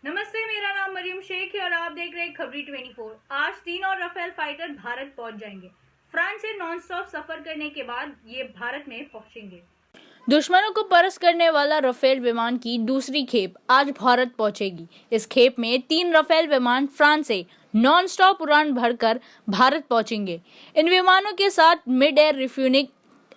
नमस्ते, मेरा नाम मरियम शेख है और आप देख रहे हैं खबरी 24। आज 3 और राफेल फाइटर भारत पहुंच जाएंगे। फ्रांस से नॉन स्टॉप सफर करने के बाद ये भारत में पहुंचेंगे। दुश्मनों को परास्त करने वाला राफेल विमान की दूसरी खेप आज भारत पहुंचेगी। इस खेप में 3 राफेल विमान फ्रांस से नॉन स्टॉप उड़ान भरकर भारत पहुंचेंगे। इन विमानों के साथ मिड एयर रिफ्यूनिंग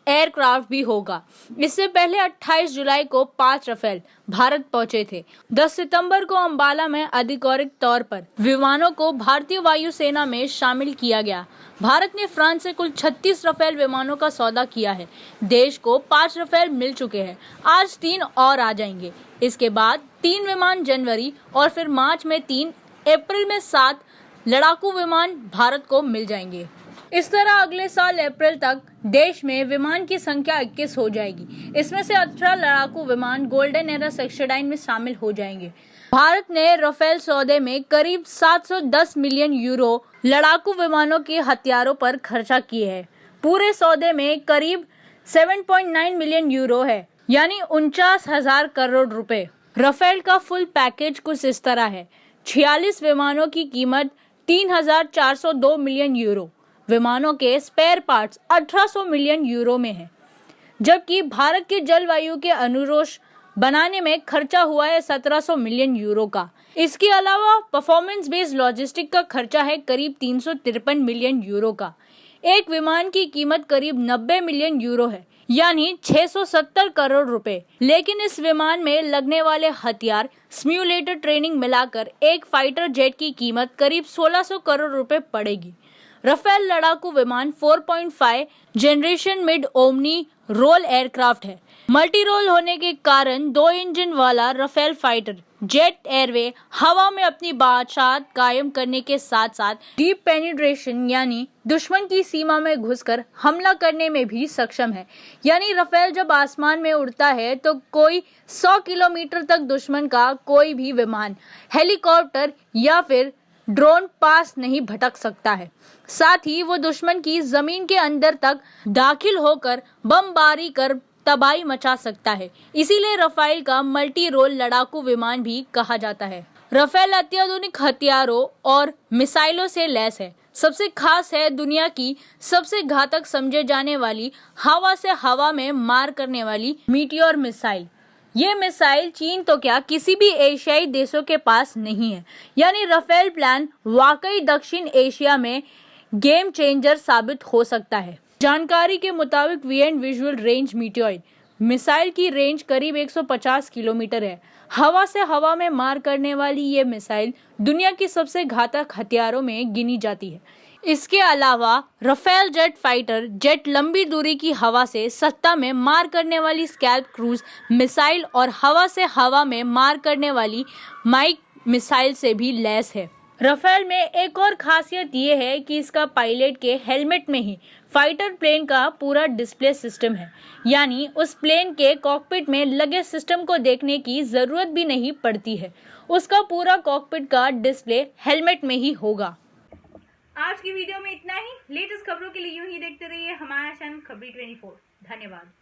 एयरक्राफ्ट भी होगा। इससे पहले 28 जुलाई को 5 राफेल भारत पहुंचे थे। 10 सितंबर को अंबाला में आधिकारिक तौर पर विमानों को भारतीय वायुसेना में शामिल किया गया। भारत ने फ्रांस से कुल 36 राफेल विमानों का सौदा किया है। देश को 5 राफेल मिल चुके हैं। आज 3 और आ जाएंगे। इसके बाद 3 विमान जनवरी और फिर मार्च में 3, अप्रैल में 7 लड़ाकू विमान भारत को मिल जाएंगे। इस तरह अगले साल अप्रैल तक देश में विमान की संख्या 21 हो जाएगी। इसमें से 18 लड़ाकू विमान गोल्डन एरा सेक्शन में शामिल हो जाएंगे। भारत ने राफेल सौदे में करीब 710 मिलियन यूरो लड़ाकू विमानों के हथियारों पर खर्चा किए हैं। पूरे सौदे में करीब 7.9 मिलियन यूरो है, यानी 49,000 करोड़ रुपए। राफेल का फुल पैकेज कुछ इस तरह है। 46 विमानों की कीमत 3,402 मिलियन यूरो। विमानों के स्पेयर पार्ट्स 1800 मिलियन यूरो में है, जबकि भारत के जलवायु के अनुरूप बनाने में खर्चा हुआ है 1700 मिलियन यूरो का। इसके अलावा परफॉर्मेंस बेस्ड लॉजिस्टिक का खर्चा है करीब 353 मिलियन यूरो का। एक विमान की कीमत करीब 90 मिलियन यूरो है, यानी 670 करोड़ रुपए। लेकिन इस विमान में लगने वाले हथियार, सिम्युलेटर ट्रेनिंग मिलाकर एक फाइटर जेट की कीमत करीब 1600 करोड़ रुपए पड़ेगी। राफेल लड़ाकू विमान 4.5 generation mid omni role aircraft है। मल्टी रोल होने के कारण 2 इंजन वाला राफेल फाइटर जेट एयरवे हवा में अपनी बादशाहत कायम करने के साथ साथ डीप पेनिट्रेशन यानी दुश्मन की सीमा में घुसकर हमला करने में भी सक्षम है। यानी राफेल जब आसमान में उड़ता है तो कोई 100 किलोमीटर तक दुश्मन का कोई भी विमान, हेलीकॉप्टर या फिर ड्रोन पास नहीं भटक सकता है। साथ ही वो दुश्मन की जमीन के अंदर तक दाखिल होकर बमबारी कर तबाही मचा सकता है। इसीलिए राफेल का मल्टी रोल लड़ाकू विमान भी कहा जाता है। राफेल अत्याधुनिक हथियारों और मिसाइलों से लैस है। सबसे खास है दुनिया की सबसे घातक समझे जाने वाली हवा से हवा में मार करने वाली मीटियोर मिसाइल। ये मिसाइल चीन तो क्या किसी भी एशियाई देशों के पास नहीं है। यानी राफेल प्लान वाकई दक्षिण एशिया में गेम चेंजर साबित हो सकता है। जानकारी के मुताबिक वीएंड विजुअल रेंज मीटियोर मिसाइल की रेंज करीब 150 किलोमीटर है। हवा से हवा में मार करने वाली ये मिसाइल दुनिया की सबसे घातक हथियारों में गिनी जाती है। इसके अलावा राफेल जेट फाइटर जेट लंबी दूरी की हवा से सत्ता में मार करने वाली स्कैल्प क्रूज मिसाइल और हवा से हवा में मार करने वाली माइक मिसाइल से भी लैस है। राफेल में एक और खासियत ये है कि इसका पायलट के हेलमेट में ही फाइटर प्लेन का पूरा डिस्प्ले सिस्टम है। यानी उस प्लेन के कॉकपिट में लगे सिस्टम को देखने की जरूरत भी नहीं पड़ती है। उसका पूरा कॉकपिट का डिस्प्ले हेलमेट में ही होगा। आज की वीडियो में इतना ही। लेटेस्ट खबरों के लिए यूं ही देखते रहिए हमारा चैनल खबरी 24। धन्यवाद।